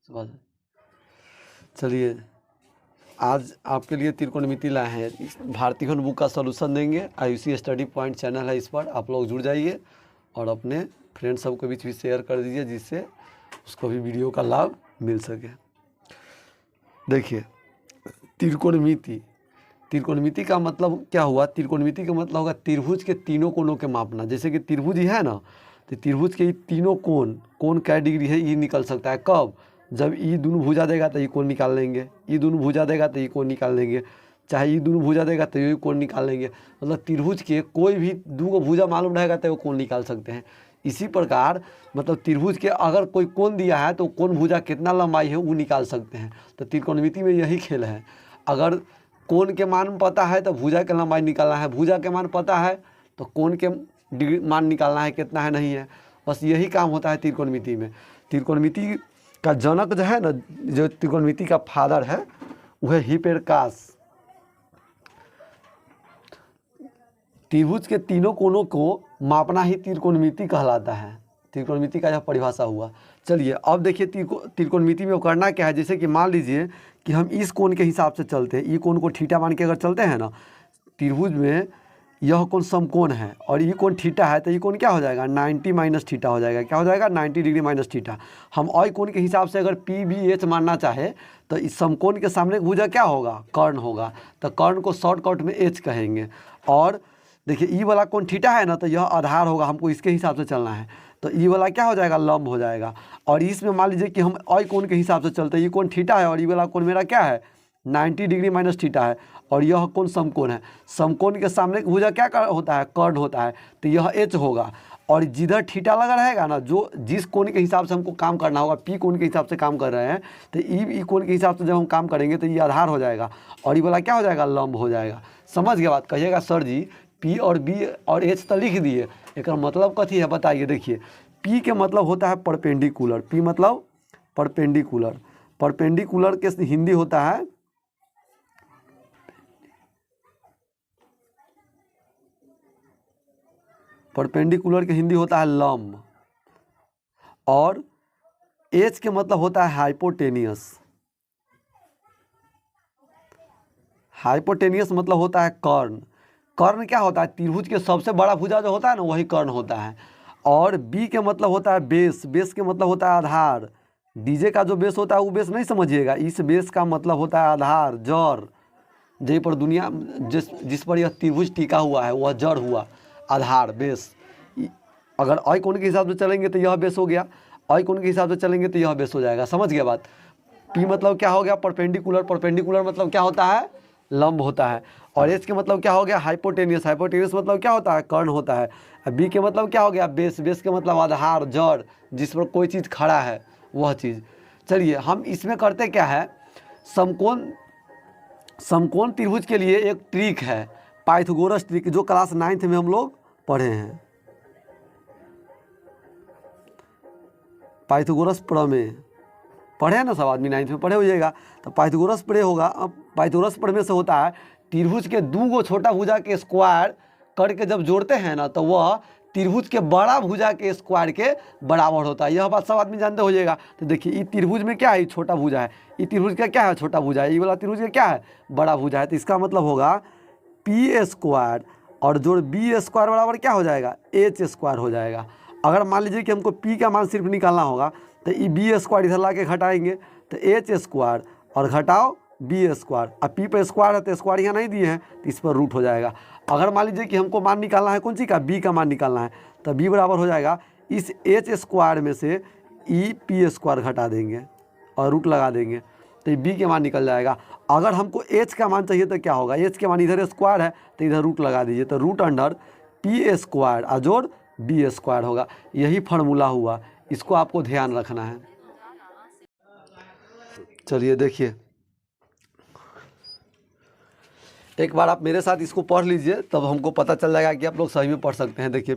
समझ। चलिए आज आपके लिए त्रिकोणमिति लाए हैं। भारती खंड बुक का सलूशन देंगे। आयुषी स्टडी पॉइंट चैनल है, इस पर आप लोग जुड़ जाइए और अपने फ्रेंड सबके बीच भी शेयर कर दीजिए, जिससे उसको भी वीडियो का लाभ मिल सके। देखिए त्रिकोणमिति, त्रिकोणमिति का मतलब क्या हुआ? त्रिकोणमिति का मतलब होगा त्रिभुज के तीनों कोणों के मापना। जैसे कि त्रिभुज ही है ना, तो त्रिभुज के तीनों कोण क्या डिग्री है ये निकल सकता है। कब? जब ई दोनों भुजा देगा तो ये कोण निकाल लेंगे, ई दोनों भुजा देगा तो ये कोण निकाल लेंगे, चाहे ये दोनों भुजा देगा तो ये कोण निकाल लेंगे। मतलब त्रिभुज के कोई भी दो भुजा मालूम रहेगा तो वो कोण निकाल सकते हैं। इसी प्रकार मतलब त्रिभुज के अगर कोई कोण दिया है तो कोण भुजा कितना लंबाई है वो निकाल सकते हैं। तो त्रिकोणमिति में यही खेल है। अगर कोण के मान पता है तो भुजा की लंबाई निकालना है, भुजा के मान पता है तो कोण के डिग्री मान निकालना है कितना है नहीं है। बस यही काम होता है त्रिकोणमिति में। त्रिकोणमिति का जनक जो है ना, जो त्रिकोणमिति का फादर है वह हिप्परकास। त्रिभुज के तीनों कोणों को मापना ही त्रिकोणमिति कहलाता है। त्रिकोणमिति का यह परिभाषा हुआ। चलिए अब देखिए त्रिकोणमिति में करना क्या है। जैसे कि मान लीजिए कि हम इस कोण के हिसाब से चलते हैं, ये कोण को थीटा मान के अगर चलते हैं ना, त्रिभुज में यह कोण समकोण है और ये कोण थीटा है, तो ये कोण क्या हो जाएगा? 90 माइनस थीटा हो जाएगा। क्या हो जाएगा? 90 डिग्री माइनस थीटा। हम और कोण के हिसाब से अगर पी बी एच मानना चाहे तो इस समकोण के सामने भुजा क्या होगा? कर्ण होगा। तो कर्ण को शॉर्टकट में एच कहेंगे। और देखिए ई वाला कोण थीटा है ना, तो यह आधार होगा, हमको इसके हिसाब से चलना है। तो ई वाला क्या हो जाएगा? लंब हो जाएगा। और इसमें मान लीजिए कि हम और कोण के हिसाब से चलते हैं, ये कोण थीटा है और ये वाला कोण मेरा क्या है? 90 डिग्री माइनस थीटा है और यह कोण समकोण है। समकोण के सामने भुजा क्या होता है? कर्ण होता है। तो यह एच होगा। और जिधर थीटा लगा रहेगा ना, जो जिस कोण के हिसाब से हमको काम करना होगा, पी कोण के हिसाब से काम कर रहे हैं, तो ई कोण के हिसाब से जब हम काम करेंगे तो ये आधार हो जाएगा और ये वाला क्या हो जाएगा? लंब हो जाएगा। समझ गया बात? कहिएगा सर जी पी और बी और एच तो लिख दिए, एक मतलब कथी है बताइए। देखिए पी के मतलब होता है परपेंडिकुलर। पी मतलब परपेंडिकुलर। परपेंडिकुलर के हिंदी होता है परपेंडिकुलर के हिंदी होता है लंब। और एच के मतलब होता है हाइपोटेनियस। हाइपोटेनियस मतलब होता है कर्ण। कर्ण क्या होता है? त्रिभुज के सबसे बड़ा भुजा जो होता है ना, वही कर्ण होता है। और बी के मतलब होता है बेस। बेस के मतलब होता है आधार। डीजे का जो बेस होता है वो बेस नहीं समझिएगा, इस बेस का मतलब होता है आधार, जड़। जे पर दुनिया जिस पर यह त्रिभुज टिका हुआ है वह जड़ हुआ, आधार, बेस। अगर आई कोण के हिसाब से चलेंगे तो यह बेस हो गया, आई कोण के हिसाब से चलेंगे तो यह बेस हो जाएगा। समझ गया बात? पी मतलब क्या हो गया? परपेंडिकुलर। परपेंडिकुलर मतलब क्या होता है? लंब होता है। और एच के मतलब क्या हो गया? हाइपोटेनियस। हाइपोटेनियस मतलब क्या होता है? कर्ण होता है। बी के मतलब क्या हो गया? बेस। बेस के मतलब आधार, जड़, जिस पर कोई चीज़ खड़ा है वह चीज़। चलिए हम इसमें करते क्या है, समकोण त्रिभुज के लिए एक ट्रिक है, पाइथागोरस ट्रिक, जो क्लास 9th में हम लोग पढ़े हैं। पाइथागोरस प्रमेय पढ़े हैं ना, सब आदमी 9th में पढ़े होइएगा। तो पाइथागोरस प्रमेय होगा। अब पाइथागोरस प्रमेय से होता है त्रिभुज के दो छोटा भुजा के स्क्वायर करके जब जोड़ते हैं ना, तो वह त्रिभुज के बड़ा भुजा के स्क्वायर के बराबर होता है। यह बात सब आदमी जानते होइएगा। तो देखिए ये त्रिभुज में क्या है? छोटा भुजा है। ये त्रिभुज का क्या है? छोटा भुजा है। ये वाला त्रिभुज का क्या है? बड़ा भुजा है। तो इसका मतलब होगा पी स्क्वायर और जोड़ बी स्क्वायर बराबर क्या हो जाएगा? एच स्क्वायर हो जाएगा। अगर मान लीजिए कि हमको पी का मान सिर्फ निकालना होगा तो ये बी स्क्वायर इधर ला के घटाएंगे तो एच स्क्वायर और घटाओ बी स्क्वायर। अब पी पर स्क्वायर है तो स्क्वायर यहाँ नहीं दिए हैं तो इस पर रूट हो जाएगा। अगर मान लीजिए कि हमको मान निकालना है कौन सी का? बी का मान निकालना है, तो बी बराबर हो जाएगा इस एच स्क्वायर में से ई पी स्क्वायर घटा देंगे और रूट लगा देंगे तो ये बी के मान निकल जाएगा। अगर हमको एच का मान चाहिए तो क्या होगा? एच के मान इधर स्क्वायर है तो इधर रूट लगा दीजिए, तो रूट अंडर पी स्क्वायर अजोड़ बी स्क्वायर होगा। यही फार्मूला हुआ, इसको आपको ध्यान रखना है। चलिए देखिए एक बार आप मेरे साथ इसको पढ़ लीजिए, तब हमको पता चल जाएगा कि आप लोग सही में पढ़ सकते हैं। देखिए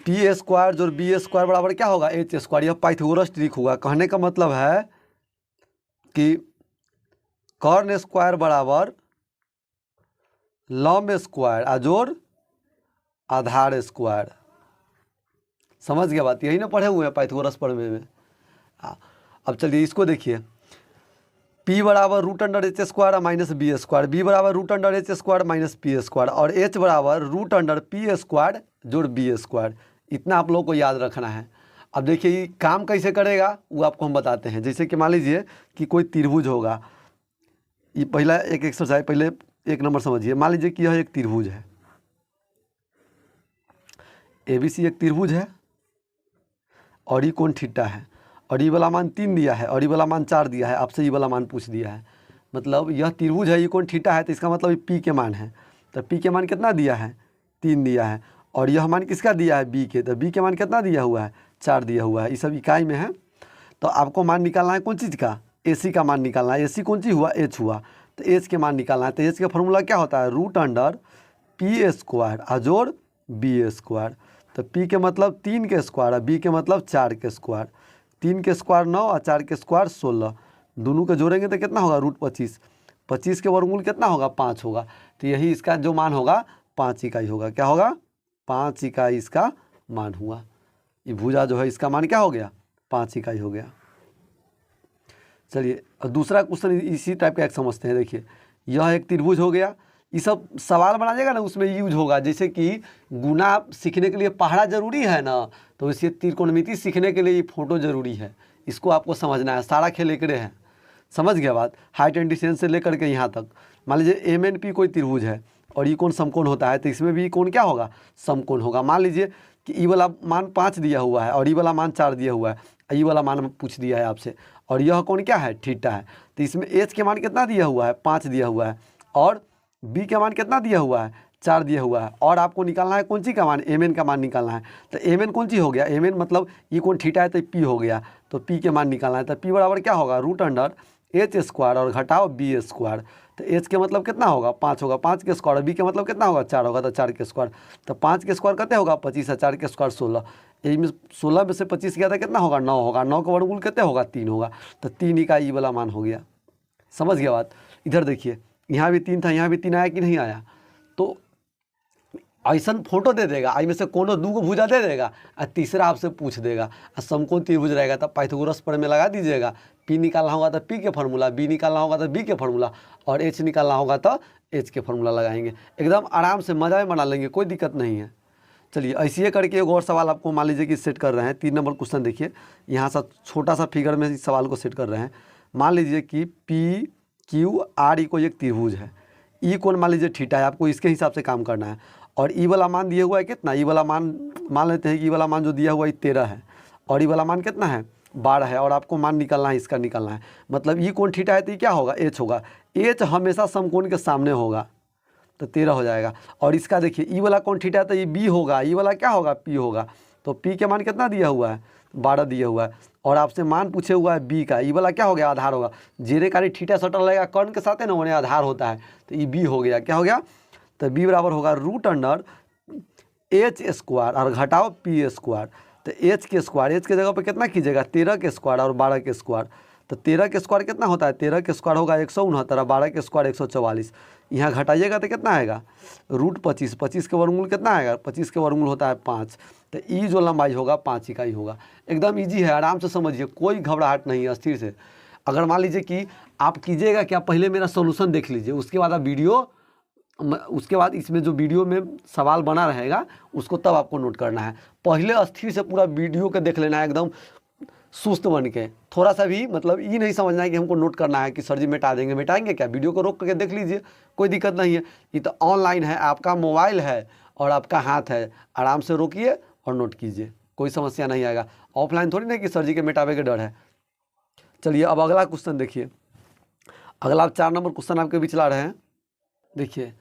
पी स्क्वायर जोड़ बी स्क्वायर बराबर क्या होगा? H square. यह पाइथागोरस ट्रिक होगा। कहने का मतलब है कि कर्ण स्क्वायर बराबर लंब स्क्वायर अजोड़ आधार स्क्वायर। समझ गया बात? यही ना पढ़े हुए हैं पाइथागोरस प्रमेय में। अब चलिए इसको देखिए, P बराबर root under H square minus B square, B बराबर root under H square minus P square, और एच बराबर रूट अंडर पी स्क्वायर जोड़ बी स्क्वायर। इतना आप लोगों को याद रखना है। अब देखिए ये काम कैसे करेगा वो आपको हम बताते हैं। जैसे कि मान लीजिए कि कोई त्रिभुज होगा, ये पहला एक एक्सरसाइज, पहले 1 नंबर समझिए। मान लीजिए कि यह एक त्रिभुज है, ABC एक त्रिभुज है, और ये कोण थीटा है, और ये वाला मान 3 दिया है, और ये वाला मान 4 दिया है, आपसे ये वाला मान पूछ दिया है। मतलब यह त्रिभुज है, ये कोण थीटा है, तो इसका मतलब ये P के मान है। तो P के मान कितना दिया है? 3 दिया है। और यह मान किसका दिया है? B के। तो B के मान कितना दिया हुआ है? 4 दिया हुआ है। ये सब इकाई में है। तो आपको मान निकालना है कौन चीज़ का? AC का मान निकालना है। AC कौन चीज़ हुआ? H हुआ। तो H के मान निकालना है। तो H का फॉर्मूला क्या होता है? रूट अंडर P स्क्वायर अजोड़ B स्क्वायर। तो P के मतलब 3 के स्क्वायर, B के मतलब 4 के स्क्वायर। 3 के स्क्वायर 9 और 4 के स्क्वायर 16, दोनों के जोड़ेंगे तो कितना होगा? रूट 25। 25 के वर्गमूल कितना होगा? 5 होगा। तो यही इसका जो मान होगा 5 इकाई होगा। क्या होगा? 5 इकाई इसका मान हुआ। ये भुजा जो है इसका मान क्या हो गया? 5 इकाई हो गया। चलिए दूसरा क्वेश्चन इसी टाइप का एक समझते हैं। देखिए यह एक त्रिभुज हो गया। ये सब सवाल बनाइएगा ना उसमें यूज होगा। जैसे कि गुना सीखने के लिए पहाड़ा जरूरी है ना, तो इसे त्रिकोणमिति सीखने के लिए ये फोटो जरूरी है। इसको आपको समझना है। सारा खेल एकड़े है। समझ गया बात? हाइट एंड डिस्टेंस से लेकर के यहाँ तक। मान लीजिए MNP कोई त्रिभुज है और ये कौन समकोण होता है, तो इसमें भी कौन क्या होगा? समकोण होगा। मान लीजिए कि ई वाला मान 5 दिया हुआ है और ई वाला मान 4 दिया हुआ है, ई वाला मान पूछ दिया है आपसे, और यह कौन क्या है? थीटा है। तो इसमें H के मान कितना दिया हुआ है? 5 दिया हुआ है, और B के मान कितना दिया हुआ है? 4 दिया हुआ है। और आपको निकालना है कौन सी का मान? MN का मान निकालना है। तो MN कौन सी हो गया? MN मतलब ये कौन थीटा है तो P हो गया। तो P के मान निकालना है। तो P बराबर क्या होगा? रूट अंडर H स्क्वायर और घटाओ B स्क्वायर। तो H के मतलब कितना होगा? 5 होगा, 5 के स्क्वायर। B के मतलब कितना होगा? 4 होगा, तो 4 के स्क्वायर। तो 5 के स्क्वायर कितने होगा? 25 है, 4 के स्क्वायर 16। यही में 16 में से 25 गया था, कितना होगा? 9 होगा। 9 का वर्गमूल कितने होगा? 3 होगा। तो 3 इकाई वाला मान हो गया। समझ गया बात? इधर देखिए यहाँ भी 3 था, यहाँ भी 3 आया कि नहीं आया? तो ऐसा फोटो दे देगा, आई में से कोनो 2 भुजा दे देगा और तीसरा आपसे पूछ देगा। और समकोण त्रिभुज रहेगा तो पाइथागोरस पर में लगा दीजिएगा। P निकालना होगा तो P के फार्मूला, B निकालना होगा तो B के फार्मूला, और H निकालना होगा तो H के फार्मूला लगाएंगे। एकदम आराम से मज़ा में बना लेंगे, कोई दिक्कत नहीं है। चलिए ऐसे करके एक और सवाल आपको मान लीजिए कि सेट कर रहे हैं। 3 नंबर क्वेश्चन देखिए, यहाँ सा छोटा सा फिगर में इस सवाल को सेट कर रहे हैं। मान लीजिए कि PQR कोई एक त्रिभुज है। ई कोण मान लीजिए थीटा है, आपको इसके हिसाब से काम करना है। और ई वाला मान दिया हुआ है कितना? ई वाला मान मान लेते हैं कि ई वाला मान जो दिया हुआ है 13 है, और ई वाला मान कितना है? 12 है। और आपको मान निकालना है, इसका निकालना है। मतलब ई कोण थीटा है तो ये क्या होगा? H होगा। H हमेशा समकोण के सामने होगा, तो 13 हो जाएगा। और इसका देखिए ई वाला कोण थीटा है तो ये B होगा, ई वाला क्या होगा? P होगा। तो P के मान कितना दिया हुआ है? 12 दिया हुआ है। और आपसे मान पूछे हुआ है B का, ई वाला क्या हो गया? आधार होगा। जेरे कारी थीटा सटल रहेगा कर्ण के साथ है ना, उन्हें आधार होता है, तो ये B हो गया। क्या हो गया? तो B बराबर होगा रूट अंडर H स्क्वायर और घटाओ P स्क्वायर। तो H के स्क्वायर, H के जगह पे कितना कीजिएगा? 13 के स्क्वायर और 12 के स्क्वायर। तो 13 के स्क्वायर कितना होता है? 13 के स्क्वायर होगा 169 और 12 के स्क्वायर 144। यहाँ घटाइएगा तो कितना आएगा? रूट 25। 25 के वर्गमूल कितना आएगा? 25 के वर्गमूल होता है 5। तो ई जो लंबाई होगा 5 इकाई होगा। एकदम ईजी है, आराम से समझिए, कोई घबराहट नहीं है, स्थिर से। अगर मान लीजिए कि आप कीजिएगा क्या, पहले मेरा सोल्यूशन देख लीजिए, उसके बाद आप वीडियो, उसके बाद इसमें जो वीडियो में सवाल बना रहेगा उसको तब आपको नोट करना है। पहले स्थिर से पूरा वीडियो के देख लेना है, एकदम सुस्त बन के। थोड़ा सा भी मतलब ये नहीं समझना है कि हमको नोट करना है कि सर जी मिटा देंगे। मिटाएंगे क्या? वीडियो को रोक करके देख लीजिए, कोई दिक्कत नहीं है। ये तो ऑनलाइन है, आपका मोबाइल है और आपका हाथ है, आराम से रोकिए और नोट कीजिए, कोई समस्या नहीं आएगा। ऑफलाइन थोड़ी ना कि सर जी के मिटावे के डर है। चलिए अब अगला क्वेश्चन देखिए। अगला 4 नंबर क्वेश्चन आपके बीच ला रहे हैं। देखिए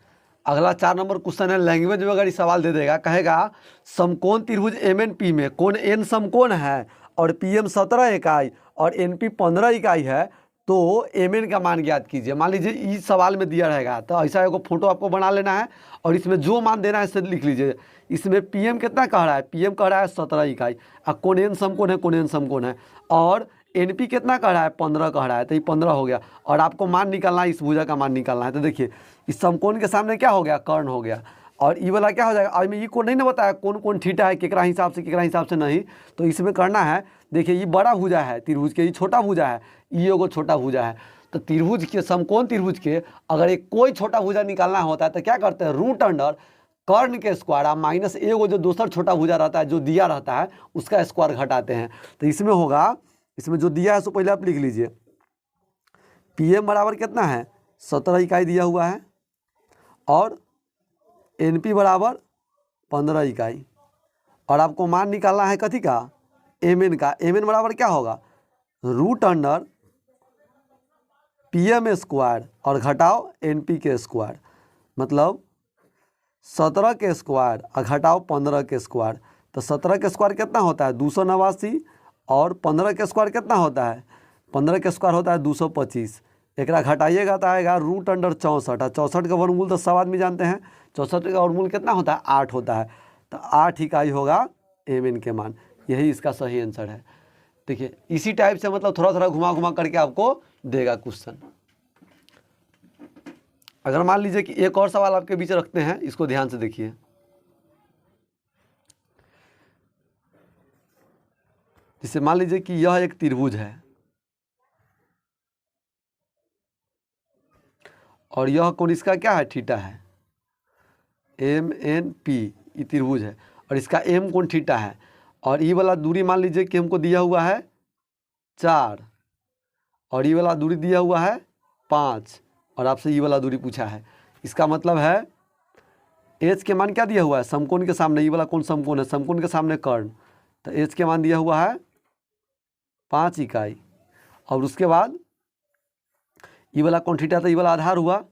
अगला 4 नंबर क्वेश्चन है, लैंग्वेज में अगर ये सवाल दे देगा, कहेगा समकोण त्रिभुज MNP में कोण N समकोण है और PM 17 इकाई और NP 15 इकाई है, तो MN का मान ज्ञात कीजिए। मान लीजिए इस सवाल में दिया रहेगा, तो ऐसा एक फोटो आपको बना लेना है और इसमें जो मान देना है इसे लिख लीजिए। इसमें PM कितना कह रहा है? PM कह रहा है 17 इकाई, और कोण N समकोण है, कोण N समकोण है। और NP कितना कह रहा है? 15 कह रहा है, तो ये 15 हो गया। और आपको मान निकालना है, इस भुजा का मान निकालना है। तो देखिए इस समकोण के सामने क्या हो गया? कर्ण हो गया। और ई वाला क्या हो जाएगा, अब में ई को नहीं ना बताया कौन कौन थीटा है, केकरा हिसाब से नहीं, तो इसमें करना है। देखिए ये बड़ा भुजा है त्रिभुज के, ये छोटा भुजा है, ई एगो छोटा भुजा है। तो त्रिभुज के समकोण त्रिभुज के अगर एक कोई छोटा भुजा निकालना होता है तो क्या करते हैं, रूट अंडर कर्ण के स्क्वायर आप माइनस एगो जो दूसरा छोटा भुजा रहता है जो दिया रहता है उसका स्क्वायर घटाते हैं। तो इसमें होगा, इसमें जो दिया है सो पहले आप लिख लीजिए, पी एम बराबर कितना है 17 इकाई दिया हुआ है और एन पी बराबर 15 इकाई, और आपको मान निकालना है कथी का, एम एन का। एम एन बराबर क्या होगा, root under P M square और घटाओ एन पी के स्क्वायर, मतलब 17 के स्क्वायर और घटाओ 15 के स्क्वायर। तो 17 के स्क्वायर कितना होता है 289 और 15 के स्क्वायर कितना होता है, 15 के स्क्वायर होता है 225। एक घटाइएगा तो आएगा रूट अंडर 64, और 64 का वर्गमूल तो सब आदमी जानते हैं, 64 का वर्गमूल कितना होता है 8 होता है। तो 8 इकाई होगा एम एन के मान, यही इसका सही आंसर है। देखिए इसी टाइप से मतलब थोड़ा थोड़ा घुमा घुमा करके आपको देगा क्वेश्चन। अगर मान लीजिए कि एक और सवाल आपके बीच रखते हैं, इसको ध्यान से देखिए। जिससे मान लीजिए कि यह एक त्रिभुज है और यह कोण इसका क्या है थीटा है, एम एन पी, ये त्रिभुज है और इसका एम कोण थीटा है, और ये वाला दूरी मान लीजिए कि हमको दिया हुआ है 4 और ये वाला दूरी दिया हुआ है 5 और आपसे ये वाला दूरी पूछा है। इसका मतलब है एच के मान क्या दिया हुआ है, समकोण के सामने, ये वाला कौन समकोण है, समकोण के सामने कर्ण, तो एच के मान दिया हुआ है 5 इकाई, और उसके बाद ये वाला कौन थीटा था, ये वाला आधार हुआ,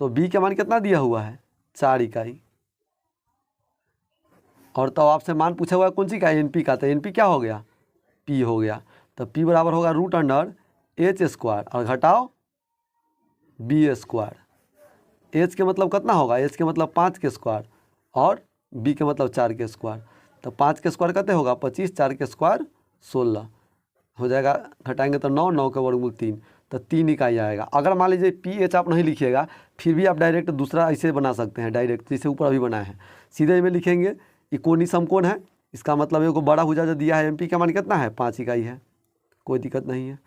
तो बी के मान कितना दिया हुआ है 4 इकाई, और तो आपसे मान पूछा हुआ है कौन सी का, एन पी का, तो एन पी क्या हो गया पी हो गया। तो पी बराबर होगा रूट अंडर एच स्क्वायर और घटाओ बी स्क्वायर। एच के मतलब कितना होगा, एच के मतलब 5 के स्क्वायर और बी के मतलब 4 के स्क्वायर। तो 5 के स्क्वायर कितने होगा 25, 4 के स्क्वायर 16 हो जाएगा, घटाएंगे तो 9, 9 का वर्गमूल 3, तो 3 इकाई आएगा। अगर मान लीजिए पी एच आप नहीं लिखिएगा फिर भी आप डायरेक्ट दूसरा ऐसे बना सकते हैं, डायरेक्ट जैसे ऊपर अभी बनाए हैं, सीधे में लिखेंगे ये कोणी समकोण है, इसका मतलब एगो बड़ा भुजा जो दिया है एम पी का मान कितना है 5 इकाई है, कोई दिक्कत नहीं है,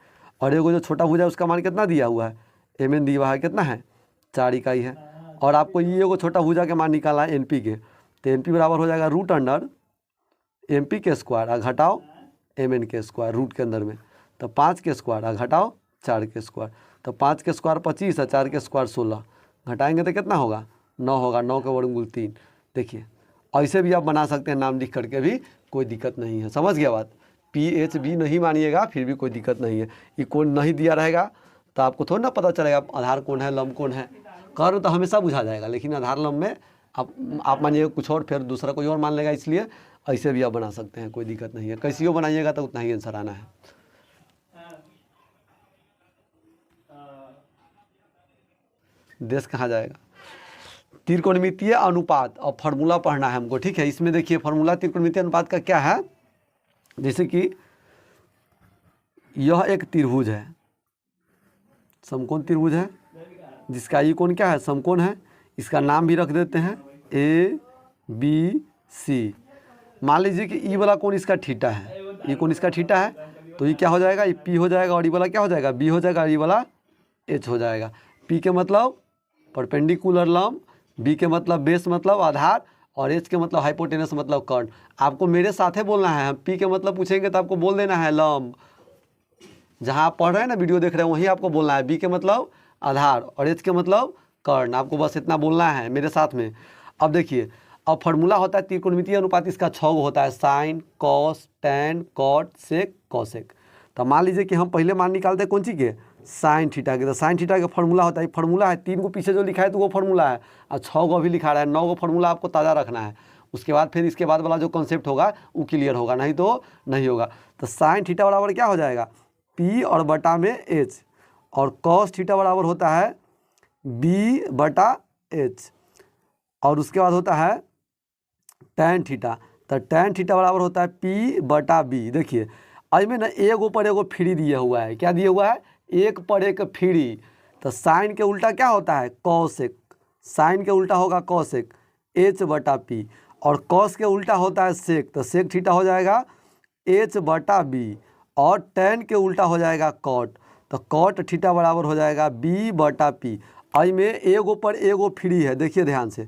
और एगो जो छोटा भुजा है उसका मान कितना दिया हुआ है एम एन दिया हुआ है कितना है 4 इकाई है, और आपको ये एगो छोटा भुजा के मान निकाला है एन पी के, तो एन पी बराबर हो जाएगा रूट अंडर एम पी के स्क्वायर और घटाओ एम एन के स्क्वायर रूट के अंदर में, तो 5 के स्क्वायर और घटाओ 4 के स्क्वायर, तो 5 के स्क्वायर 25 और 4 के स्क्वायर 16, घटाएंगे तो कितना होगा 9 होगा, 9 का वर्गमूल 3। देखिए ऐसे भी आप बना सकते हैं नाम लिख करके भी, कोई दिक्कत नहीं है, समझ गया बात। पी एच बी नहीं मानिएगा फिर भी कोई दिक्कत नहीं है, ये कोण नहीं दिया रहेगा तो आपको थोड़ा ना पता चलेगा आधार कौन है लंब कौन है, कर्ण तो हमेशा बुझा जाएगा, लेकिन आधार लंब में आप मानिएगा कुछ और फिर दूसरा कोई और मान लेगा, इसलिए ऐसे भी आप बना सकते हैं, कोई दिक्कत नहीं है, कैसियो बनाइएगा तो उतना ही आंसर आना है। देश कहाँ जाएगा, त्रिकोणमितीय अनुपात और फार्मूला पढ़ना है हमको, ठीक है। इसमें देखिए फार्मूला त्रिकोणमितीय अनुपात का क्या है, जैसे कि यह एक त्रिभुज है, समकोण त्रिभुज है जिसका ये कोण क्या है समकोण है, इसका नाम भी रख देते हैं ए बी सी। मान लीजिए कि ई वाला कोण इसका थीटा है, ये कोण इसका थीटा है, तो ये क्या हो जाएगा ये पी हो जाएगा, और ये वाला क्या हो जाएगा बी हो जाएगा, ये वाला एच हो जाएगा। पी के मतलब परपेंडिकुलर लंब, बी के मतलब बेस मतलब आधार, और एच के मतलब हाइपोटेनस मतलब कर्ण। आपको मेरे साथ ही बोलना है, हम पी के मतलब पूछेंगे तो आपको बोल देना है लंब, जहाँ आप पढ़ रहे हैं ना वीडियो देख रहे हैं वहीं आपको बोलना है, बी के मतलब आधार और एच के मतलब कर्ण, आपको बस इतना बोलना है मेरे साथ में। अब देखिए अब फार्मूला होता है त्रिकोणमितीय अनुपात, इसका 6 होता है, sine cos tan cot sec cosec. तो मान लीजिए कि हम पहले मान निकालते हैं कौन सी के साइन थीटा के, तो साइन थीटा का फार्मूला होता है, फार्मूला है 3 को पीछे जो लिखा है तो वो फार्मूला है, और 6 को अभी लिखा रहा है, 9 को फार्मूला आपको ताज़ा रखना है, उसके बाद फिर इसके बाद वाला जो कॉन्सेप्ट होगा वो क्लियर होगा, नहीं तो नहीं होगा। तो साइन थीटा बराबर क्या हो जाएगा पी और बटा में एच, और कॉस थीटा बराबर होता है बी बटा एच, और उसके बाद होता है टैन थीटा, तो टैन थीटा बराबर होता है पी बटा बी। देखिए में ना एगो पर एगो फ्री दिया हुआ है, क्या दिया हुआ है एक पर एक फ्री, तो साइन के उल्टा क्या होता है कॉसेक, साइन के उल्टा होगा कॉसेक, एच बटा पी, और कॉस के उल्टा होता है सेक, तो सेक थीटा हो जाएगा एच बटा बी, और टेन के उल्टा हो जाएगा कॉट, तो कॉट थीटा बराबर हो जाएगा बी बटा पी। आई में एगो पर एगो फ्री है, देखिए ध्यान से,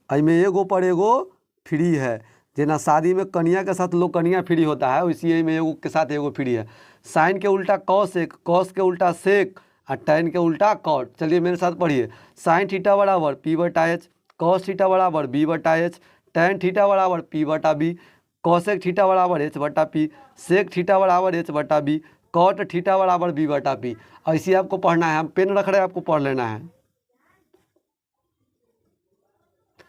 आई में एगो पर एगो फ्री है, जेना शादी में कनिया के साथ लोग कनिया फ्री होता है, वैसे में एगो के साथ एगो फ्री है। साइन के उल्टा कॉस एक, कॉस के उल्टा सेक, और टेन के उल्टा कॉट। चलिए मेरे साथ पढ़िए, साइन थीटा बराबर पी बटा एच, कॉस थीटा बराबर बी बटा एच, टेन थीटा बराबर पी बटा बी, कॉसेक थीटा बराबर एच बटा पी, सेक थीटा बराबर एच बटा बी, कॉट थीटा बराबर बी बटा पी। ऐसे आपको पढ़ना है, हम पेन रख रहे हैं, आपको पढ़ लेना है।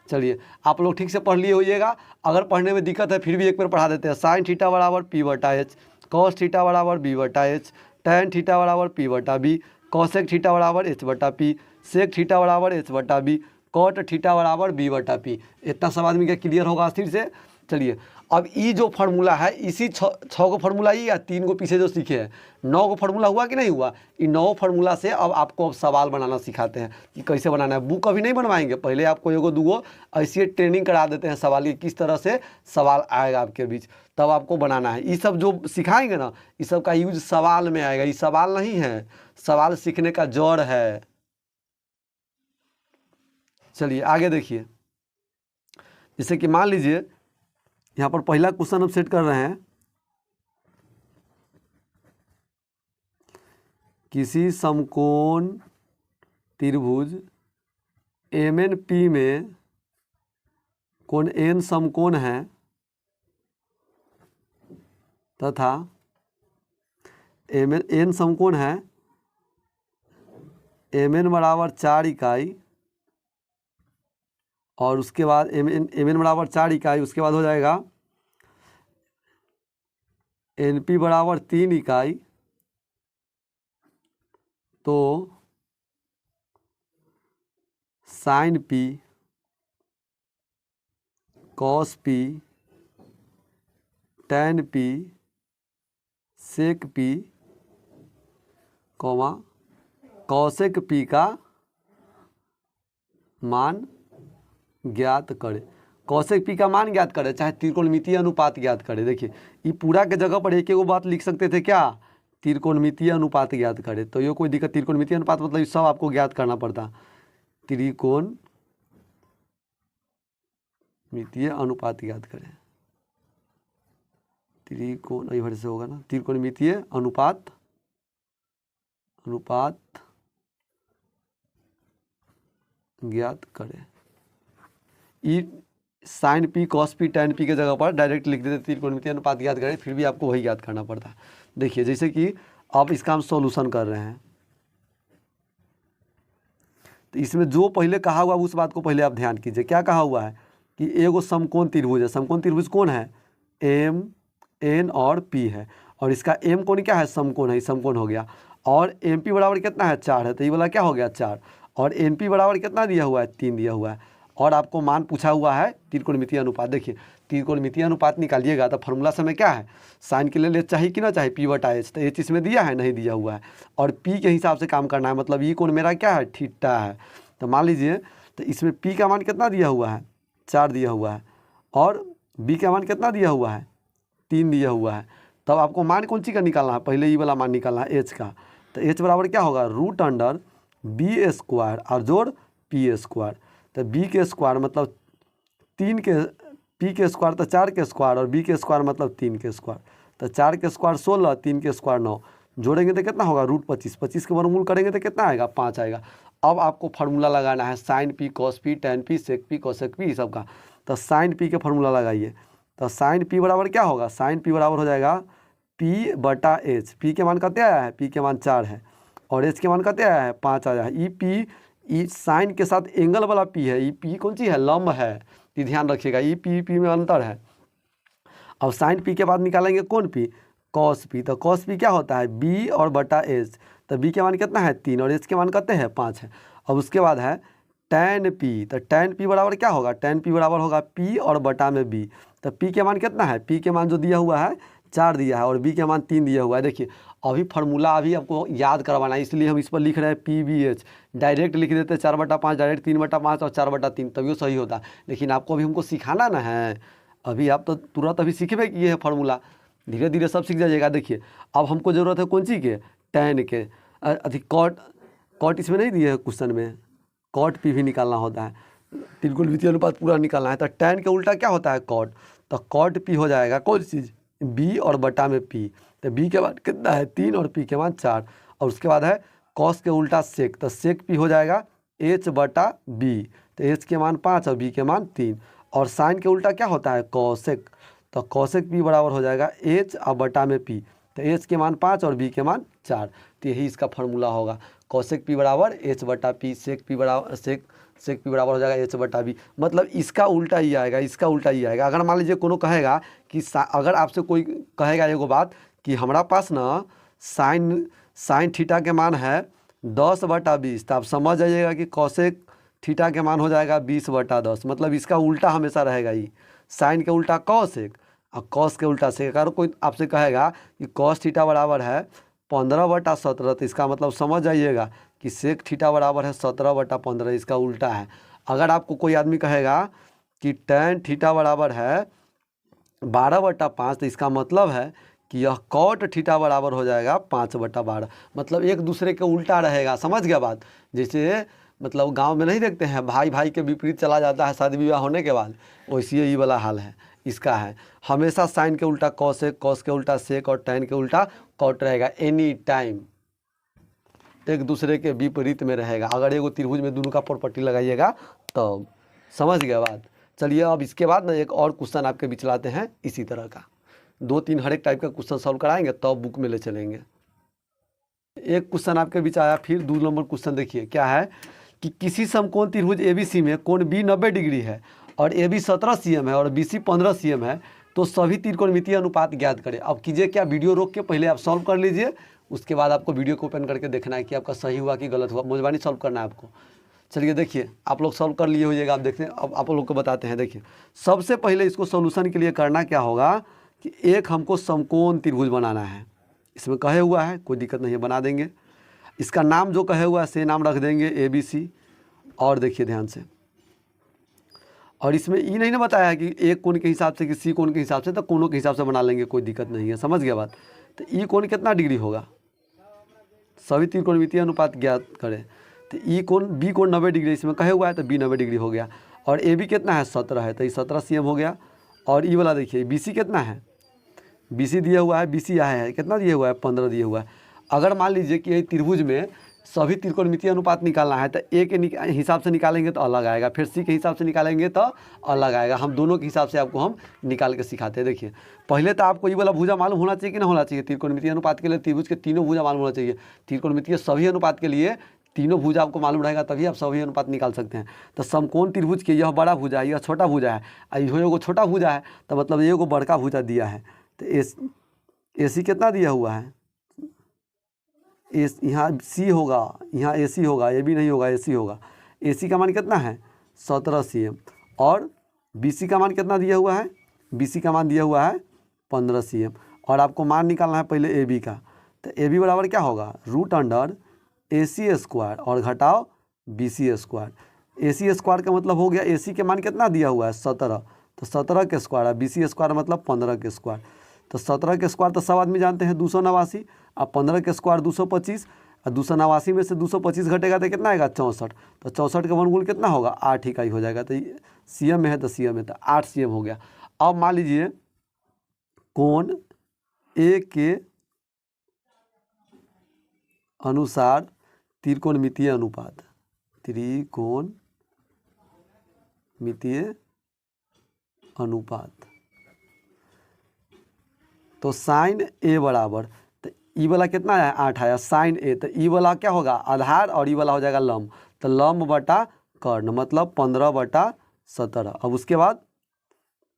चलिए आप लोग ठीक से पढ़ लिए होइएगा, अगर पढ़ने में दिक्कत है फिर भी एक बार पढ़ा देते हैं। साइन थीटा बराबर पी बटा एच, कॉस थीटा बराबर बी बटा एच, टेन थीटा बराबर पी बटा बी, कॉसेक थीटा बराबर एच बटा पी, सेक थीटा बराबर एच बटा बी, कॉट थीटा बराबर बी बटा पी। इतना सब आदमी का क्लियर होगा अस्थिर से। चलिए अब ये जो फार्मूला है, इसी छः गो फार्मूला ही या 3 गो पीछे जो सीखे हैं, 9 गो फार्मूला हुआ कि नहीं हुआ। इन 9 फार्मूला से अब आपको अब सवाल बनाना सिखाते हैं कि कैसे बनाना है। बुक अभी नहीं बनवाएंगे, पहले आपको एगो दूगो ऐसी ट्रेनिंग करा देते हैं सवाल की, किस तरह से सवाल आएगा आपके बीच, तब आपको बनाना है। ये सब जो सिखाएंगे ना, ये सब का यूज सवाल में आएगा। ये सवाल नहीं है, सवाल सीखने का जड़ है। चलिए आगे देखिए, जैसे कि मान लीजिए यहाँ पर पहला क्वेश्चन हम सेट कर रहे हैं, किसी समकोण त्रिभुज एम एन पी में कोण एन समकोण है तथा एम एन समकोण है, एम एन बराबर 4 इकाई, और उसके बाद एम एन बराबर 4 इकाई, उसके बाद हो जाएगा एन पी बराबर 3 इकाई, तो sine P cos P tan P sec P comma cosec P का मान ज्ञात करे। कॉसेक पी का मान ज्ञात करे, चाहे त्रिकोणमितीय अनुपात ज्ञात करे। देखिए ये पूरा के जगह पर एक एगो बात लिख सकते थे क्या, त्रिकोणमितीय अनुपात ज्ञात करे, तो ये कोई दिक्कत, त्रिकोणमितीय अनुपात मतलब ये सब आपको ज्ञात करना पड़ता। त्रिकोणमितीय अनुपात ज्ञात करें, त्रिकोण इधर से होगा ना, त्रिकोणमितीय अनुपात ज्ञात करें। ई sine P cos P tan P के जगह पर डायरेक्ट लिख देते त्रिकोणमितीय अनुपात ज्ञात करें, फिर भी आपको वही याद करना पड़ता है। देखिए जैसे कि अब इसका हम सॉल्यूशन कर रहे हैं, तो इसमें जो पहले कहा हुआ उस बात को पहले आप ध्यान कीजिए। क्या कहा हुआ है कि एगो समकोण त्रिभुज है, समकोण त्रिभुज कौन है, एम एन और पी है, और इसका एम कोण क्या है, समकोण है, समकोण हो गया। और एम पी बराबर कितना है, 4 है, तो ये वाला क्या हो गया 4, और एन पी बराबर कितना दिया हुआ है, 3 दिया हुआ है, और आपको मान पूछा हुआ है त्रिकोणमितीय अनुपात। देखिए त्रिकोणमितीय अनुपात निकालिएगा तो फॉर्मूला समय क्या है, साइन के लिए चाहिए कि ना चाहिए, पी बटा एच, तो एच इसमें दिया है, नहीं दिया हुआ है, और पी के हिसाब से काम करना है, मतलब ये कोण मेरा क्या है, थीटा है। तो मान लीजिए तो इसमें पी का मान कितना दिया हुआ है, 4 दिया हुआ है, और बी का मान कितना दिया हुआ है, 3 दिया हुआ है। तब आपको मान कौन सी का निकालना है, पहले ये वाला मान निकालना है एच का, तो एच बराबर क्या होगा, √बी² और जोड़ p²। तो बी के स्क्वायर मतलब 3 के, पी के स्क्वायर तो 4 के स्क्वायर, और बी के स्क्वायर मतलब 3 के स्क्वायर, तो 4 के स्क्वायर 16, 3 के स्क्वायर 9, जोड़ेंगे तो कितना होगा, √25, 25 के वर्गमूल करेंगे तो कितना आएगा, 5 आएगा। अब आपको फार्मूला लगाना है sine P cos P tan P sec P cosec P सब का, तो साइन पी के फार्मूला लगाइए। तो साइन पी बराबर क्या होगा, साइन पी बराबर हो जाएगा पी बटा एच, पी के मान कितने आया है, पी के मान 4 है, और एच के मान कितने आया है, 5 आया है। ई पी, ई साइन के साथ एंगल वाला पी है, ई पी कौन सी है, लंब है, ये ध्यान रखिएगा, ई पी में अंतर है। अब साइन पी के बाद निकालेंगे कौन पी, कॉस पी, तो कॉस पी क्या होता है, बी और बटा एच, तो बी के मान कितना है 3, और एच के मान कितने हैं 5 है। अब उसके बाद है टेन पी, तो टेन पी बराबर क्या होगा, टेन पी बराबर होगा पी और बटा में बी, तो पी के मान कितना है, पी के मान जो दिया हुआ है 4 दिया है, और बी के मान 3 दिया हुआ है। देखिए अभी फार्मूला अभी आपको याद करवाना है, इसलिए हम इस पर लिख रहे हैं PBH। डायरेक्ट लिख देते 4/5, डायरेक्ट 3/5 और 4/3, तभी वो सही होता। लेकिन आपको अभी हमको सिखाना ना है, अभी आप तो तुरंत अभी सीखबे किए हैं फार्मूला, धीरे धीरे सब सीख जाइएगा। देखिए अब हमको ज़रूरत है कौन सी के, tan के, अधिक कॉट इसमें नहीं दिए है क्वेश्चन में, कॉट P भी निकालना होता है, त्रिकोणमितीय अनुपात पूरा निकालना है। तो tan के उल्टा क्या होता है, कॉट। तो कॉट P हो जाएगा कौन चीज़, B और बटा में P। तो B के बाद कितना है 3 और P के बाद 4, और उसके बाद है कॉस के उल्टा सेक, तो सेक P हो जाएगा H/B। तो H के मान 5 और B के मान 3, और साइन के उल्टा क्या होता है, कॉसेक। तो कॉसेक P बराबर हो जाएगा H और बटा में P। तो H के मान 5 और B के मान 4, तो यही इसका फार्मूला होगा। कॉसेक P बराबर H/P, सेक P बराबर सेक P बराबर हो जाएगा H/B। मतलब इसका उल्टा ही आएगा, इसका उल्टा ही आएगा। अगर मान लीजिए कोनो कहेगा कि अगर आपसे कोई कहेगा एगो बात कि हमारा पास ना साइन थीटा के मान है 10/20, तो आप समझ जाइएगा कि कॉसेक थीटा के मान हो जाएगा 20/10। मतलब इसका उल्टा हमेशा रहेगा ही, साइन के उल्टा कॉसेक और कॉस के उल्टा सेक। अगर कोई आपसे कहेगा कि कॉस थीटा बराबर है 15/17, तो इसका मतलब समझ जाइएगा कि सेक थीटा बराबर है 17/15, इसका उल्टा है। अगर आपको कोई आदमी कहेगा कि टैन थीटा बराबर है 12/5, तो इसका मतलब है कि यह कॉट थीटा बराबर हो जाएगा 5/12। मतलब एक दूसरे के उल्टा रहेगा, समझ गया बात। जैसे मतलब गांव में नहीं देखते हैं भाई भाई के विपरीत चला जाता है शादी विवाह होने के बाद, वैसे ही वाला हाल है इसका है। हमेशा साइन के उल्टा कॉसेक, कॉस के उल्टा सेक और टैन के उल्टा कॉट रहेगा, एनी टाइम एक दूसरे के विपरीत में रहेगा। अगर एगो त्रिभुज में दोनों का प्रॉपर्टी लगाइएगा तो समझ गया बात। चलिए अब इसके बाद ना एक और क्वेश्चन आपके बीच लाते हैं इसी तरह का, 2-3 हर एक टाइप का क्वेश्चन सॉल्व कराएंगे तब बुक में ले चलेंगे। एक क्वेश्चन आपके बीच आया, फिर 2 नंबर क्वेश्चन देखिए क्या है कि किसी समकोण त्रिभुज ABC में कोण B 90 डिग्री है और AB 17 cm है और BC 15 cm है, तो सभी त्रिकोणमितीय अनुपात ज्ञात करें। अब कीजिए क्या, वीडियो रोक के पहले आप सॉल्व कर लीजिए, उसके बाद आपको वीडियो को ओपन करके देखना है कि आपका सही हुआ कि गलत हुआ, मुझबानी सॉल्व करना है आपको। चलिए देखिए आप लोग सॉल्व कर लिए होइएगा, आप देखते हैं। अब आप लोग को बताते हैं। देखिए सबसे पहले इसको सॉल्यूशन के लिए करना क्या होगा कि एक हमको समकोण त्रिभुज बनाना है। इसमें कहे हुआ है, कोई दिक्कत नहीं है, बना देंगे। इसका नाम जो कहे हुआ है से नाम रख देंगे ABC। और देखिए ध्यान से, और इसमें ये नहीं ना बताया है कि एक कोण के हिसाब से कि C कोण के हिसाब से, तो कोणों के हिसाब से बना लेंगे, कोई दिक्कत नहीं है, समझ गया बात। तो ई कोण कितना डिग्री होगा, सभी त्रिकोणमितीय अनुपात ज्ञात करें। तो ई कोण B कोण 90 डिग्री इसमें कहे हुआ है, तो B 90 डिग्री हो गया। और AB कितना है 17 है, तो ये 17 cm हो गया। और ई वाला देखिए BC कितना है, BC दिया हुआ है, BC आया है कितना दिया हुआ है 15 दिया हुआ है। अगर मान लीजिए कि त्रिभुज में सभी त्रिकोणमितीय अनुपात निकालना है, तो A के हिसाब से निकालेंगे तो अलग आएगा, फिर C के हिसाब से निकालेंगे तो अलग आएगा। हम दोनों के हिसाब से आपको हम निकाल के सिखाते हैं। देखिए पहले तो आपको ये वाला भुजा मालूम होना चाहिए कि ना होना चाहिए। त्रिकोणमितीय अनुपात के लिए त्रिभुज के तीनों भुजा मालूम होना चाहिए। त्रिकोणमितीय सभी अनुपात के लिए तीनों भुजा आपको मालूम रहेगा, तभी आप सभी अनुपात निकाल सकते हैं। तो समकोण त्रिभुज के यह बड़ा भुजा है, यह छोटा भुजा है, और एगो छोटा भुजा है, तो मतलब एगो बड़का भुजा दिया है। तो AC कितना दिया हुआ है, यहाँ C होगा, यहाँ AC होगा, AB नहीं होगा, AC होगा। AC का मान कितना है 17 cm, और BC का मान कितना दिया हुआ है, BC का मान दिया हुआ है 15 cm। और आपको मान निकालना है पहले AB का। तो AB बराबर क्या होगा, √AC² और घटाओ BC²। AC² का मतलब हो गया, AC के मान कितना दिया हुआ है 17, तो 17 के स्क्वायर है, BC² मतलब 15 के स्क्वायर। तो 17 के स्क्वायर तो सब आदमी जानते हैं 289, अब 15 के स्क्वायर 225, और 289 में से 225 घटेगा तो कितना आएगा 64। तो 64 का वर्गमूल कितना होगा 8 इकाई हो जाएगा। तो CM में है तो CM है, तो 8 CM हो गया। अब मान लीजिए कोण A के अनुसार त्रिकोणमितीय अनुपात, त्रिकोणमितीय अनुपात, तो साइन A बराबर, तो ई वाला कितना है 8 आया, साइन A। तो ई वाला क्या होगा आधार, और ई वाला हो जाएगा लंब, तो लंब बटा कर्ण मतलब 15/17। अब उसके बाद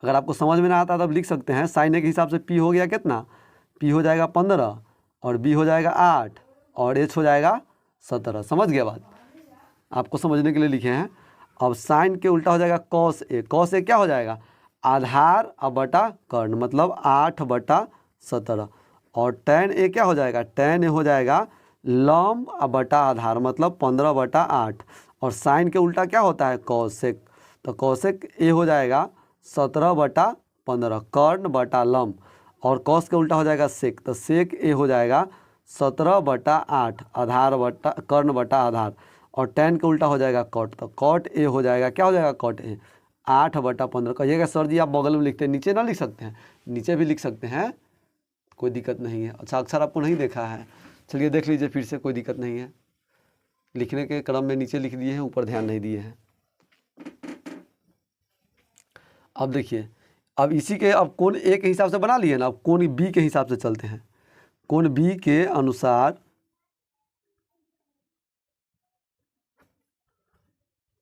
अगर आपको समझ में ना आता तब लिख सकते हैं, साइन A के हिसाब से P हो गया कितना, P हो जाएगा 15 और B हो जाएगा 8 और H हो जाएगा 17। समझ गया बात, आपको समझने के लिए लिखे हैं। अब साइन के उल्टा हो जाएगा कॉस A। कॉस A क्या हो जाएगा आधार अब बटा कर्ण मतलब 8/17। और tan a क्या हो जाएगा, tan a हो जाएगा लंब बटा आधार, मतलब 15/8। और साइन के उल्टा क्या होता है, कौशिक। तो कौशिक a हो जाएगा 17/15 कर्ण बटा लंब, और कौश के उल्टा हो जाएगा सेक, तो सेक a हो जाएगा 17/8 आधार बटा कर्ण बटा आधार। और tan के उल्टा हो जाएगा कॉट, तो कॉट a हो जाएगा, क्या हो जाएगा कॉट a 8/15। कहिएगा सर जी आप बगल में लिखते हैं, नीचे ना लिख सकते हैं, नीचे भी लिख सकते हैं, कोई दिक्कत नहीं है। अच्छा अक्षर आपको नहीं देखा है, चलिए देख लीजिए फिर से, कोई दिक्कत नहीं है। लिखने के क्रम में नीचे लिख दिए हैं, ऊपर ध्यान नहीं दिए हैं। अब देखिए, अब इसी के अब कोण ए के हिसाब से बना लिए ना, अब कोण बी के हिसाब से चलते हैं। कोण बी के अनुसार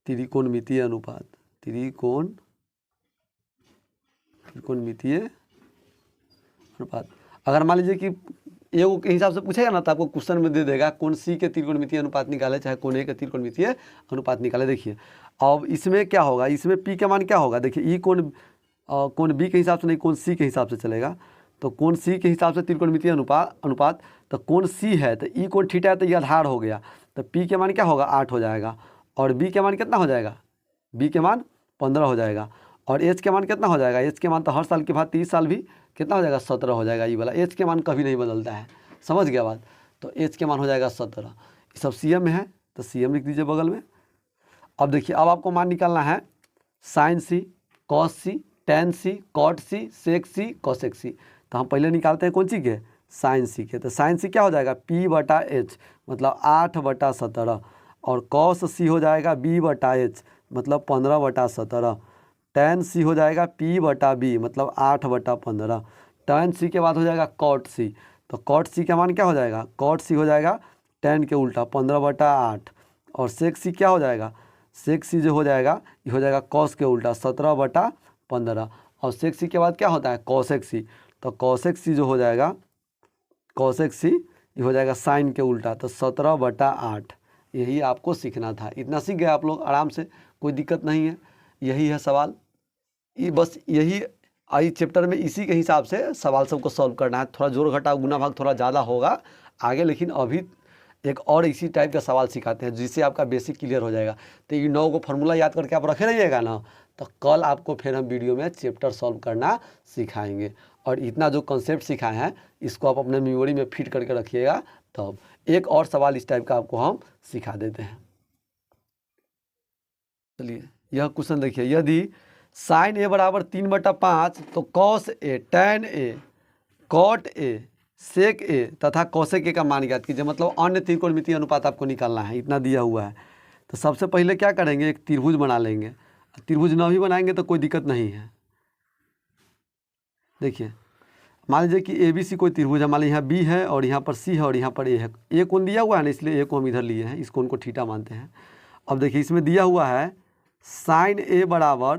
त्रिकोणमितीय अनुपात, त्रिकोणमितीय अनुपात। अगर मान लीजिए कि एगो के हिसाब से पूछेगा ना, तो आपको क्वेश्चन में दे देगा कोण सी के त्रिकोणमितीय अनुपात निकाले, चाहे कोण ए के त्रिकोणमितीय अनुपात निकाले। देखिए अब इसमें क्या होगा, इसमें पी का मान क्या होगा, देखिए ई कोण बी के हिसाब से नहीं, कोण सी के हिसाब से चलेगा। तो कोण सी के हिसाब से त्रिकोणमितीय अनुपात, तो कोण सी है तो ई कोण थीटा है, तो ये आधार हो गया, तो पी के मान क्या होगा 8 हो जाएगा। और बी के मान कितना हो जाएगा, बी के मान 15 हो जाएगा। और एच के मान कितना हो जाएगा, एच के मान तो हर साल के बाद 30 साल भी कितना हो जाएगा 17 हो जाएगा। ये वाला एच के मान कभी नहीं बदलता है, समझ गया बात। तो एच के मान हो जाएगा 17। सब सी एम में है तो सी एम लिख दीजिए बगल में। अब देखिए, अब आपको मान निकालना है साइन सी, कॉस सी, टेन सी, कॉट सी, सेक सी, कॉसेक सी। तो हम पहले निकालते हैं कौन सी के, साइन सी के। तो साइन सी क्या हो जाएगा P/H, मतलब 8/17। और कॉस सी हो जाएगा B/H, मतलब 15/17। टेन सी हो जाएगा P/B, मतलब 8/15। टेन सी के बाद हो जाएगा कॉट सी, तो कॉट सी का मान क्या हो जाएगा, कॉट सी हो जाएगा टेन के उल्टा 15/8। और सेक सी क्या हो जाएगा, सेक सी जो हो जाएगा ये हो जाएगा कॉस के उल्टा 17/15। और सेक सी के बाद क्या होता है कॉसेक सी, तो कॉसेक सी जो हो जाएगा, कॉसेक सी ये हो जाएगा साइन के उल्टा, तो 17/8। यही आपको सीखना था, इतना सीख गए आप लोग आराम से, कोई दिक्कत नहीं है। यही है सवाल, ये बस यही आई चैप्टर में इसी के हिसाब से सवाल सबको सॉल्व करना है। थोड़ा जोड़ घटाव गुना भाग थोड़ा ज़्यादा होगा आगे, लेकिन अभी एक और इसी टाइप का सवाल सिखाते हैं जिससे आपका बेसिक क्लियर हो जाएगा। तो ये 9 को फार्मूला याद करके आप रखे रहिएगा ना, तो कल आपको फिर हम वीडियो में चैप्टर सॉल्व करना सिखाएंगे। और इतना जो कॉन्सेप्ट सिखाए हैं इसको आप अपने मेमोरी में फिट करके रखिएगा। तब एक और सवाल इस टाइप का आपको हम सिखा देते हैं। चलिए यह क्वेश्चन देखिए, यदि साइन ए बराबर 3/5 तो cos A, tan A, cot A, sec A तथा कॉसेक ए का मान ज्ञात कीजिए। मतलब अन्य त्रिकोणमितीय अनुपात आपको निकालना है, इतना दिया हुआ है। तो सबसे पहले क्या करेंगे, एक त्रिभुज बना लेंगे। त्रिभुज न भी बनाएंगे तो कोई दिक्कत नहीं है। देखिए मान लीजिए कि ABC कोई त्रिभुज है, मान लीजिए यहाँ B है और यहाँ पर C है और यहाँ पर A है। A कोण दिया हुआ है ना, इसलिए A को हम इधर लिए हैं, इस कोण को थीटा मानते हैं। अब देखिए इसमें दिया हुआ है साइन A बराबर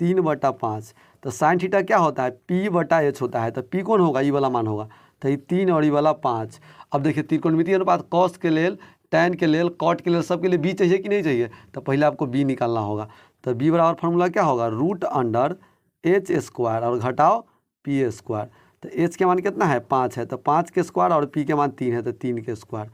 3/5, तो साइन थीटा क्या होता है P/H होता है। तो P कौन होगा, ये वाला मान होगा, तो ये 3 और ये वाला 5। अब देखिए त्रिकोणमितीय अनुपात कॉस के लेल, टैन के लेल, कॉट के लेल, सबके लिए B चाहिए कि नहीं चाहिए, तो पहले आपको B निकालना होगा। तो B बराबर फार्मूला क्या होगा, √H² और घटाओ P²। तो H के मान कितना है 5 है, तो 5 के स्क्वायर, और P के मान 3 है तो 3 के स्क्वायर।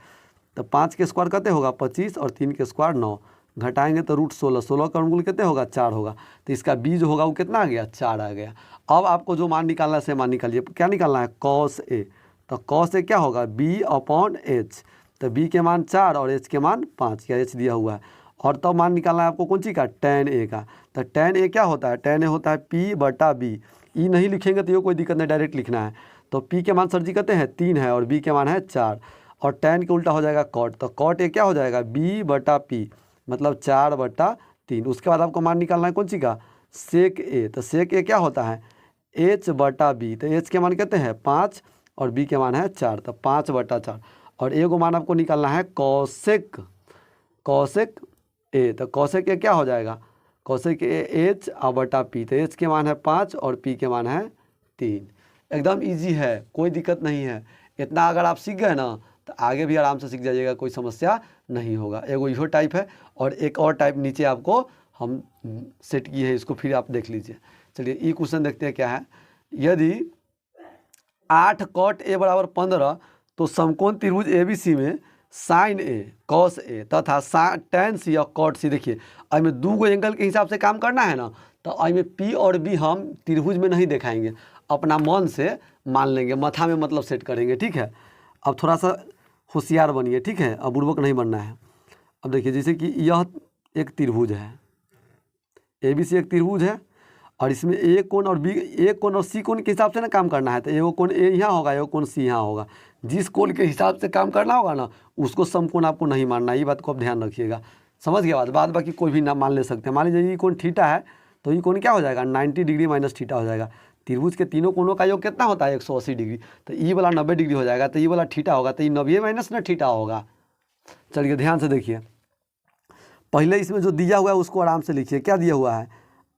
तो 5 के स्क्वायर कितने होगा 25, और 3 के स्क्वायर 9, घटाएंगे तो √16, 16 का वर्गमूल कितने होगा 4 होगा। तो इसका B जो होगा वो कितना आ गया 4 आ गया। अब आपको जो मान निकालना है से मान निकालिए। क्या निकालना है कॉस ए, तो कॉस ए क्या होगा B/H, तो B के मान 4 और H के मान 5, या H दिया हुआ है। और तब मान निकालना है आपको कौन सी का, टैन ए का। तो टैन ए क्या होता है, टैन ए होता है P/B। ई नहीं लिखेंगे तो ये कोई दिक्कत नहीं, डायरेक्ट लिखना है। तो P के मान सर जी कहते हैं 3 है और B के मान है 4, और टैन के उल्टा हो जाएगा कॉट, तो कॉट ए क्या हो जाएगा B/P, मतलब 4/3। उसके बाद आपको मान निकालना है कौन सी का, सेक ए। तो सेक ए क्या होता है H/B, तो H के मान कहते हैं 5 और B के मान है 4, तो 5/4। और ए को मान आपको निकालना है कॉसेक ए, तो कॉसेक ए क्या हो जाएगा, कॉसेक ए H/P, तो H के मान है 5 और P के मान है 3। एकदम इजी है, कोई दिक्कत नहीं है। इतना अगर आप सीख गए ना तो आगे भी आराम से सीख जाइएगा, कोई समस्या नहीं होगा। एगो इहो टाइप है और एक और टाइप नीचे आपको हम सेट किए हैं, इसको फिर आप देख लीजिए। चलिए ये क्वेश्चन देखते हैं क्या है। यदि 8 कॉट ए बराबर 15, तो समकोण त्रिभुज ABC में साइन ए कॉस ए तथा टेन सी और कॉट सी, देखिए अभी में 2 एंगल के हिसाब से काम करना है ना, तो अभी में P और B हम त्रिभुज में नहीं दिखाएंगे, अपना मन से मान लेंगे, मथा में मतलब सेट करेंगे, ठीक है। अब थोड़ा सा होशियार बनिए, ठीक है, अब बुड़बक नहीं बनना है। अब देखिए जैसे कि यह एक त्रिभुज है, ABC एक त्रिभुज है, और इसमें ए कोण और सी कोण के हिसाब से ना काम करना है, तो एगो कोण ए यहाँ होगा, एगो कोण सी यहाँ होगा। जिस कोण के हिसाब से काम करना होगा ना, उसको समकोण आपको नहीं मानना, ये बात को आप ध्यान रखिएगा, समझ गया बाद बाकी कोई भी ना मान ले सकते हैं। मान लीजिए ये कोण थीटा है, तो ये कोण क्या हो जाएगा, 90 डिग्री माइनस थीटा हो जाएगा। त्रिभुज के तीनों कोणों का योग कितना होता है, 180 डिग्री, तो ये वाला 90 डिग्री हो जाएगा, तो ये वाला थीटा होगा, तो ये 90 माइनस ना थीटा होगा। चलिए ध्यान से देखिए, पहले इसमें जो दिया हुआ है उसको आराम से लिखिए। क्या दिया हुआ है,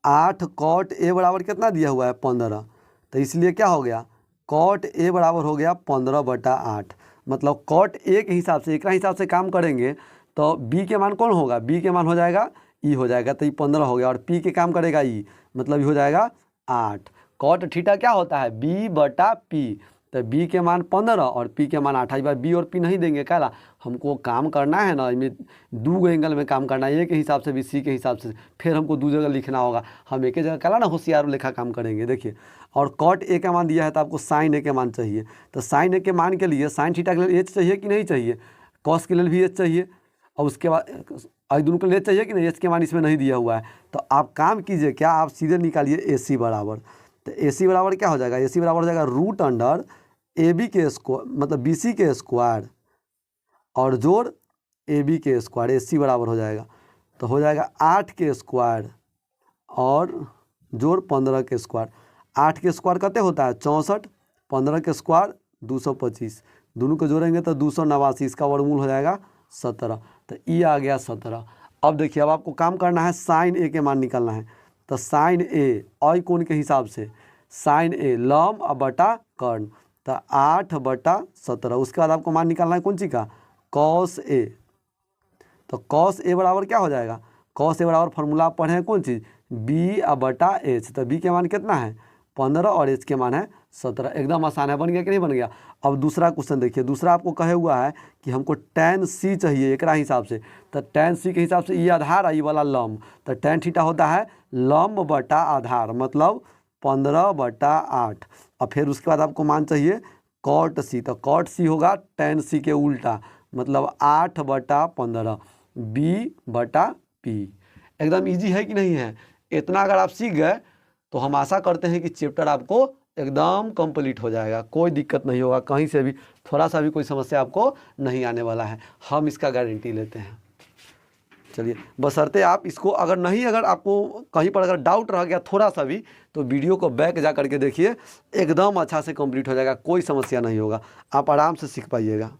8 कॉट ए बराबर कितना दिया हुआ है, 15, तो इसलिए क्या हो गया, कॉट ए बराबर हो गया 15/8। मतलब कॉट ए के हिसाब से, एक हिसाब से काम करेंगे तो बी के मान कौन होगा, बी के मान हो जाएगा ई हो जाएगा, तो ये 15 हो गया, और पी के काम करेगा ई, मतलब ये हो जाएगा 8। कॉट थीटा क्या होता है, B/P, तो बी के मान 15 और पी के मान 8। इस बार बी और पी नहीं देंगे, क्या हमको काम करना है ना, इसमें 2 एंगल में काम करना है, ए के हिसाब से भी सी के हिसाब से, फिर हमको 2 जगह लिखना होगा, हम एक ही जगह क्या ना होशियार लेखा काम करेंगे। देखिए, और कॉट ए का मान दिया है तो आपको साइन ए के मान चाहिए, तो साइन ए के मान के लिए साइन थीटा के लिए एच चाहिए कि नहीं चाहिए, कॉस के लिए भी एच चाहिए, और उसके बाद दोनों के लिए चाहिए कि नहीं, एच के मान इसमें नहीं दिया हुआ है। तो आप काम कीजिए, क्या आप सीधे निकालिए AC बराबर, तो AC बराबर क्या हो जाएगा, AC बराबर हो जाएगा √ AB के स्क्वायर, मतलब BC के स्क्वायर और जोड़ AB के स्क्वायर, AC बराबर हो जाएगा, तो हो जाएगा 8 के स्क्वायर और जोड़ 15 के स्क्वायर। 8 के स्क्वायर कितने होता है 64, 15 के स्क्वायर 225, दोनों को जोड़ेंगे तो 289, इसका वर्गमूल हो जाएगा 17, तो ई आ गया 17। अब देखिए, अब आपको काम करना है, साइन ए के मान निकालना है, तो साइन ए और कोण के हिसाब से साइन ए लंब बटा कर्ण, तो 8/17। उसके बाद आपको मान निकालना है कौन सी का, कॉस ए, तो कॉस ए बराबर क्या हो जाएगा, कॉस ए बराबर फार्मूला आप पढ़े हैं कौन चीज़, B/H, तो बी के मान कितना है 15 और एच के मान है 17। एकदम आसान है, बन गया कि नहीं बन गया। अब दूसरा क्वेश्चन देखिए, दूसरा आपको कहे हुआ है कि हमको tan C चाहिए एक हिसाब से, तो tan C के हिसाब से ये आधार आई वाला लंब, तो tan थीटा होता है लंब बटा आधार, मतलब 15/8। और फिर उसके बाद आपको मान चाहिए cot C, तो cot C होगा tan C के उल्टा, मतलब 8/15 B/P। एकदम इजी है कि नहीं है, इतना अगर आप सीख गए तो हम आशा करते हैं कि चैप्टर आपको एकदम कंप्लीट हो जाएगा, कोई दिक्कत नहीं होगा, कहीं से भी थोड़ा सा भी कोई समस्या आपको नहीं आने वाला है, हम इसका गारंटी लेते हैं। चलिए, बशर्ते आप इसको अगर आपको कहीं पर अगर डाउट रह गया थोड़ा सा भी, तो वीडियो को बैक जा करके देखिए, एकदम अच्छा से कंप्लीट हो जाएगा, कोई समस्या नहीं होगा, आप आराम से सीख पाइएगा।